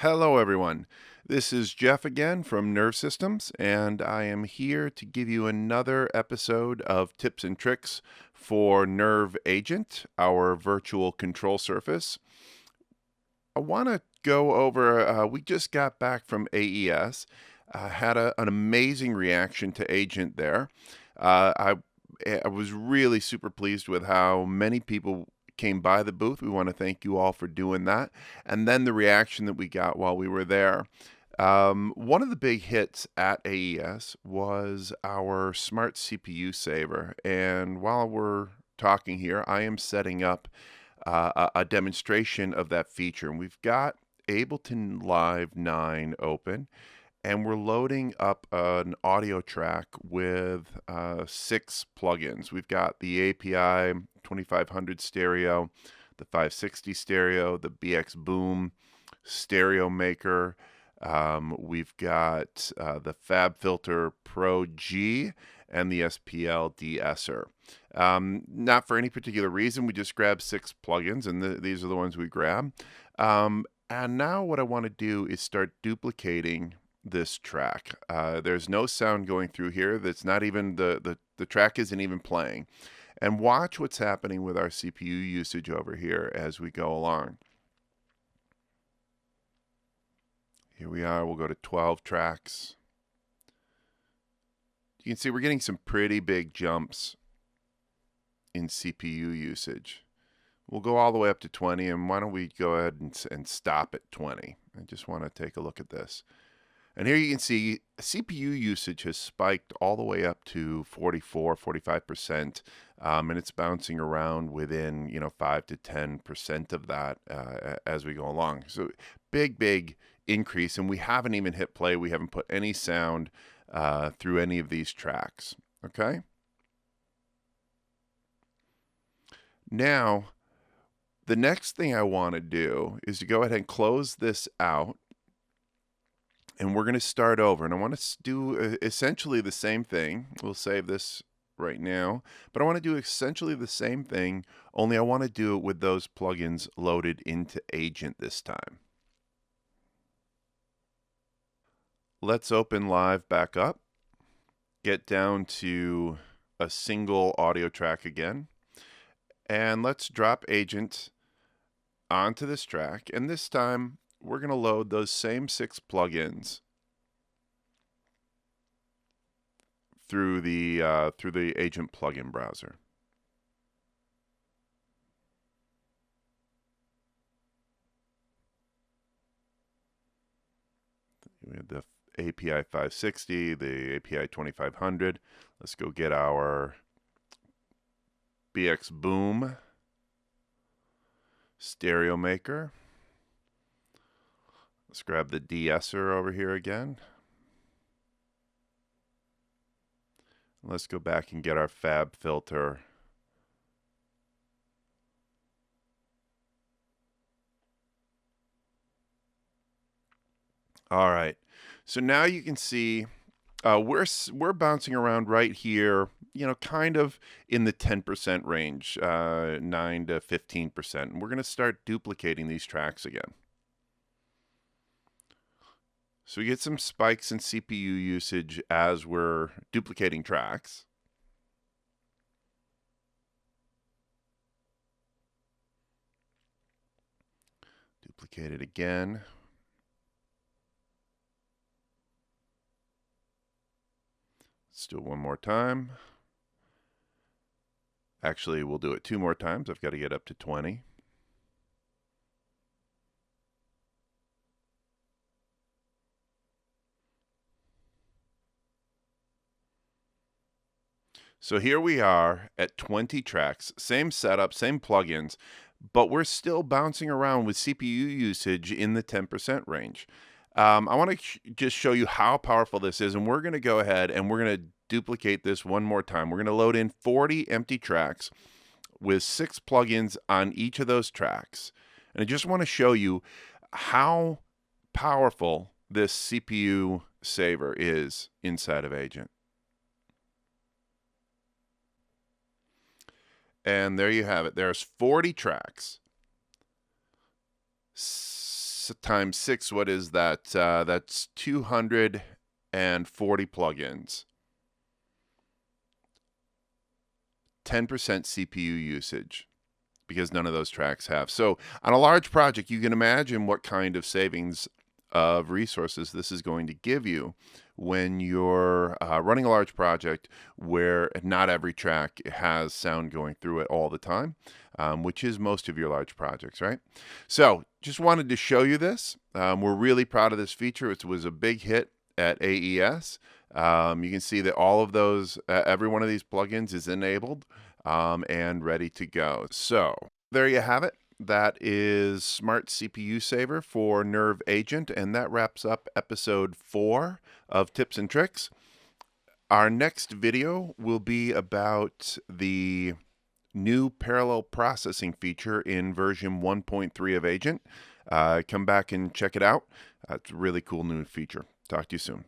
Hello, everyone. This is Jeff again from Nerve Systems, and I am here to give you another episode of tips and tricks for Nerve Agent, our virtual control surface. I want to go over, we just got back from AES, had an amazing reaction to Agent there. I was really super pleased with how many people came by the booth. We want to thank you all for doing that. And then the reaction that we got while we were there. One of the big hits at AES was our smart CPU saver. And while we're talking here, I am setting up a demonstration of that feature. And we've got Ableton Live 9 open, and we're loading up an audio track with 6 plugins. We've got the API 2500 stereo, the 560 stereo, the BX Boom stereo maker. We've got the Fab Filter Pro G and the SPL de-esser. Not for any particular reason, we just grabbed 6 plugins, and these are the ones we grabbed. And now what I want to do is start duplicating this track. There's no sound going through here. That's not even the track isn't even playing. And watch what's happening with our CPU usage over here as we go along. Here we are. We'll go to 12 tracks. You can see we're getting some pretty big jumps in CPU usage. We'll go all the way up to 20, and why don't we go ahead and stop at 20? I just want to take a look at this. And here you can see CPU usage has spiked all the way up to 44, 45%, and it's bouncing around within 5 to 10% of that as we go along. So big increase, and we haven't even hit play. We haven't put any sound through any of these tracks. Okay. Now, the next thing I want to do is to go ahead and close this out. And we're going to start over. And I want to do essentially the same thing. We'll save this right now. But I want to do essentially the same thing, only I want to do it with those plugins loaded into Agent this time. Let's open Live back up. Get down to a single audio track again. And let's drop Agent onto this track. And this time, we're going to load those same 6 plugins through the Agent plugin browser. We have the API 560, the API 2500. Let's go get our BX Boom stereo maker. Let's grab the de-esser over here again. Let's go back and get our Fab Filter. All right. So now you can see we're bouncing around right here, kind of in the 10% range, 9 to 15%. And we're going to start duplicating these tracks again. So we get some spikes in CPU usage as we're duplicating tracks. Duplicate it again. Let's do it one more time. Actually, we'll do it 2 more times. I've got to get up to 20. So here we are at 20 tracks, same setup, same plugins, but we're still bouncing around with CPU usage in the 10% range. I want to just show you how powerful this is, and we're going to go ahead and we're going to duplicate this one more time. We're going to load in 40 empty tracks with 6 plugins on each of those tracks. And I just want to show you how powerful this CPU saver is inside of Agent. And there you have it. There's 40 tracks, times 6, what is that? That's 240 plugins. 10% CPU usage, because none of those tracks have. So on a large project, you can imagine what kind of savings of resources this is going to give you when you're running a large project where not every track has sound going through it all the time, which is most of your large projects, right? So just wanted to show you this. We're really proud of this feature. It was a big hit at AES. You can see that all of those, every one of these plugins is enabled and ready to go. So there you have it. That is Smart CPU Saver for NYRV Agent, and that wraps up episode 4 of Tips and Tricks. Our next video will be about the new parallel processing feature in version 1.3 of Agent. Come back and check it out. It's a really cool new feature. Talk to you soon.